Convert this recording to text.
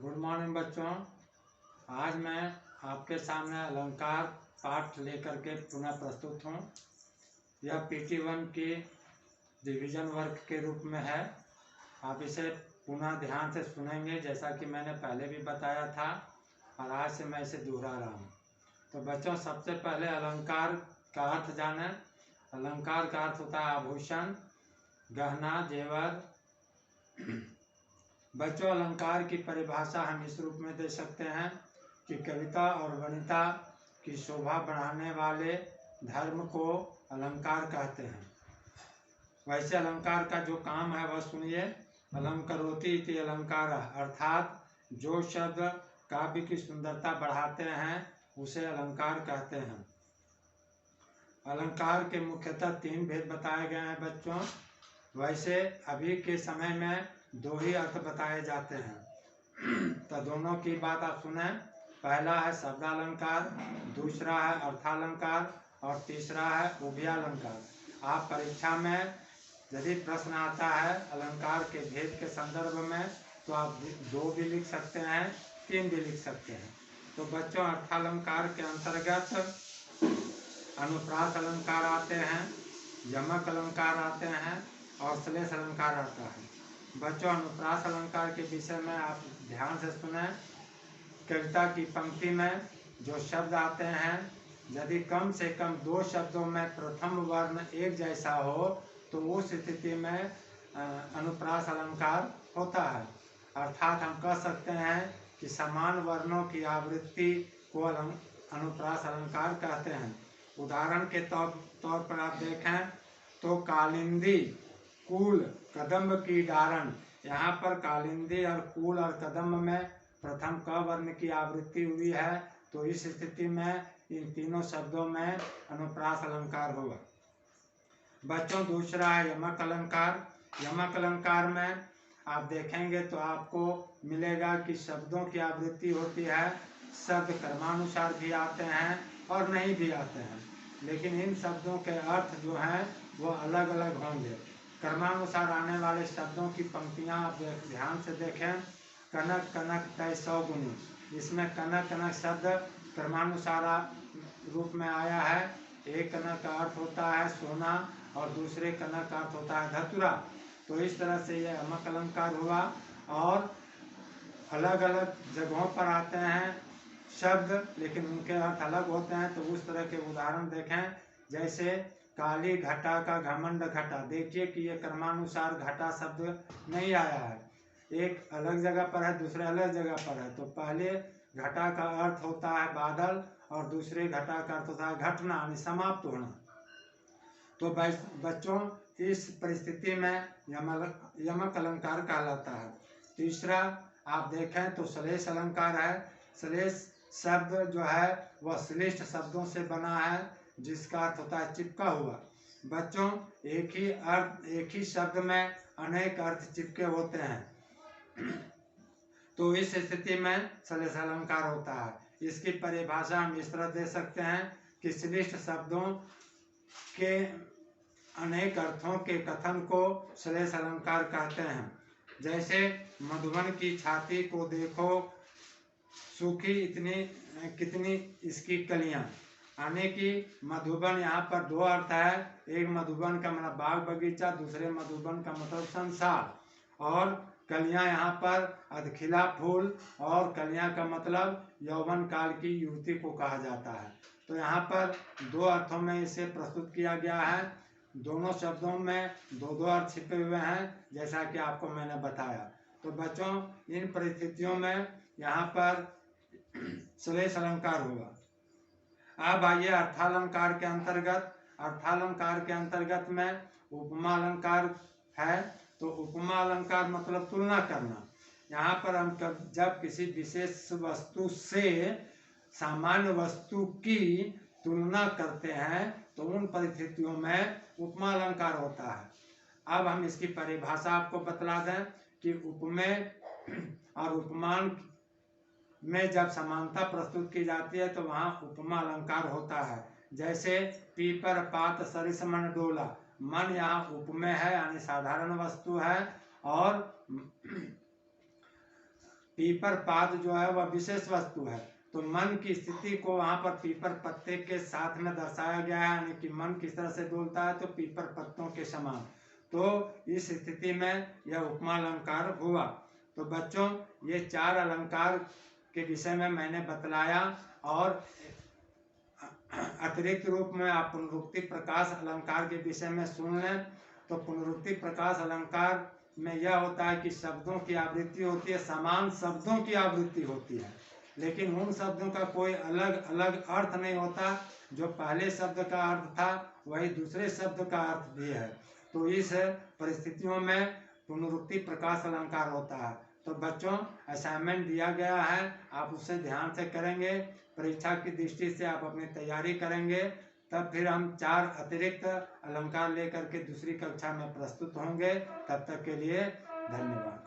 Good morning बच्चों। आज मैं आपके सामने अलंकार पाठ लेकर के पुनः प्रस्तुत हूँ। यह PT1 की रिवीजन वर्क के रूप में है। आप इसे पुनः ध्यान से सुनेंगे जैसा कि मैंने पहले भी बताया था और आज से मैं इसे दोहरा रहा हूँ। तो बच्चों, सबसे पहले अलंकार का अर्थ जानें। अलंकार का अर्थ होता है आभूषण, गहना, जेवर। बच्चों, अलंकार की परिभाषा हम इस रूप में दे सकते हैं कि कविता और वनिता की शोभा बढ़ाने वाले धर्म को अलंकार कहते हैं। वैसे अलंकार का जो काम है वह सुनिए। अलंकरोति इति अलंकार, अर्थात जो शब्द काव्य की सुंदरता बढ़ाते हैं उसे अलंकार कहते हैं। अलंकार के मुख्यतः 3 भेद बताए गए हैं बच्चों। वैसे अभी के समय में 2 ही अर्थ बताए जाते हैं। तो दोनों की बात आप सुने। पहला है शब्दालंकार, दूसरा है अर्थालंकार और तीसरा है उभयालंकार। आप परीक्षा में यदि प्रश्न आता है अलंकार के भेद के संदर्भ में तो आप 2 भी लिख सकते हैं, 3 भी लिख सकते हैं। तो बच्चों, अर्थालंकार के अंतर्गत अनुप्रास अलंकार आते हैं, यमक अलंकार आते हैं और श्लेष अलंकार आता है। बच्चों, अनुप्रास अलंकार के विषय में आप ध्यान से सुने। कविता की पंक्ति में जो शब्द आते हैं, यदि कम से कम 2 शब्दों में प्रथम वर्ण एक जैसा हो तो उस स्थिति में अनुप्रास अलंकार होता है। अर्थात हम कह सकते हैं कि समान वर्णों की आवृत्ति को अनुप्रास अलंकार कहते हैं। उदाहरण के तौर पर आप देखें तो कालिंदी, कूल, कदम्ब की डारण। यहाँ पर कालिंदी और कूल और कदम्ब में प्रथम क वर्ण की आवृत्ति हुई है, तो इस स्थिति में इन तीनों शब्दों में अनुप्रास अलंकार होगा। बच्चों, दूसरा है यमक अलंकार। यमक अलंकार में आप देखेंगे तो आपको मिलेगा कि शब्दों की आवृत्ति होती है। शब्द क्रमानुसार भी आते हैं और नहीं भी आते हैं, लेकिन इन शब्दों के अर्थ जो हैं वो अलग अलग होंगे। क्रमानुसार आने वाले शब्दों की पंक्तियां आप ध्यान से देखें। कनक कनक तय 100 गुनी। इसमें कनक कनक शब्द क्रमानुसार रूप में आया है। एक कनक का अर्थ होता है सोना और दूसरे कनक का अर्थ होता है धतुरा। तो इस तरह से यह यमक अलंकार हुआ। और अलग अलग जगहों पर आते हैं शब्द, लेकिन उनके अर्थ अलग होते हैं। तो उस तरह के उदाहरण देखें, जैसे काली घटा का घमंड घटा। देखिए कि ये क्रमानुसार घटा शब्द नहीं आया है, एक अलग जगह पर है, दूसरे अलग जगह पर है। तो पहले घटा का अर्थ होता है बादल और दूसरे घटा का अर्थ होता है घटना, यानी समाप्त होना। तो बच्चों, इस परिस्थिति में यमक अलंकार कहलाता है। तीसरा आप देखें तो श्लेष अलंकार है। श्लेष शब्द जो है वह श्लिष्ट शब्दों से बना है, जिसका अर्थ होता है चिपका हुआ। बच्चों, एक ही शब्द में अनेक अर्थ चिपके होते हैं, तो इस स्थिति में श्लेष अलंकार होता है। इसकी परिभाषा हम इस तरह दे सकते हैं कि श्लिष्ट शब्दों के अनेक अर्थों के कथन को श्लेष अलंकार कहते हैं। जैसे मधुबन की छाती को देखो सूखी इतनी कितनी इसकी कलियां, यानी कि मधुबन यहाँ पर 2 अर्थ है। एक मधुबन का मतलब बाग बगीचा, दूसरे मधुबन का मतलब संसार। और कलियां यहाँ पर अधखिला फूल, और कलियां का मतलब यौवन काल की युवती को कहा जाता है। तो यहाँ पर 2 अर्थों में इसे प्रस्तुत किया गया है। दोनों शब्दों में 2 अर्थ छिपे हुए हैं, जैसा कि आपको मैंने बताया। तो बच्चों, इन परिस्थितियों में यहाँ पर श्लेष अलंकार होगा। अब आइए अर्थालंकार के अंतर्गत। अर्थालंकार के अंतर्गत में उपमा अलंकार है। तो उपमा अलंकार मतलब तुलना करना। यहाँ पर हम जब किसी विशेष वस्तु से सामान्य वस्तु की तुलना करते हैं तो उन परिस्थितियों में उपमा अलंकार होता है। अब हम इसकी परिभाषा आपको बतला दें कि उपमेय और उपमान में जब समानता प्रस्तुत की जाती है तो वहाँ उपमा अलंकार होता है। जैसे पीपर पात सरिस मन डोला। मन यहाँ उपमेय है, यानी साधारण वस्तु है, और पीपर पाद जो है वह विशेष वस्तु है, तो मन की स्थिति को वहाँ पर पीपर पत्ते के साथ में दर्शाया गया है, यानी कि मन किस तरह से डोलता है तो पीपर पत्तों के समान। तो इस स्थिति में यह उपमा अलंकार हुआ। तो बच्चों, ये 4 अलंकार के विषय में मैंने बतलाया, और अतिरिक्त रूप में आप पुनरुक्ति प्रकाश अलंकार के विषय में सुन लें। तो पुनरुक्ति प्रकाश अलंकार में यह होता है कि शब्दों की आवृत्ति होती है, समान शब्दों की आवृत्ति होती है, लेकिन उन शब्दों का कोई अलग अलग अर्थ नहीं होता। जो पहले शब्द का अर्थ था वही दूसरे शब्द का अर्थ भी है। तो इस परिस्थितियों में पुनरुक्ति प्रकाश अलंकार होता है। तो बच्चों, असाइनमेंट दिया गया है, आप उसे ध्यान से करेंगे, परीक्षा की दृष्टि से आप अपनी तैयारी करेंगे, तब फिर हम 4 अतिरिक्त अलंकार लेकर के दूसरी कक्षा में प्रस्तुत होंगे। तब तक के लिए धन्यवाद।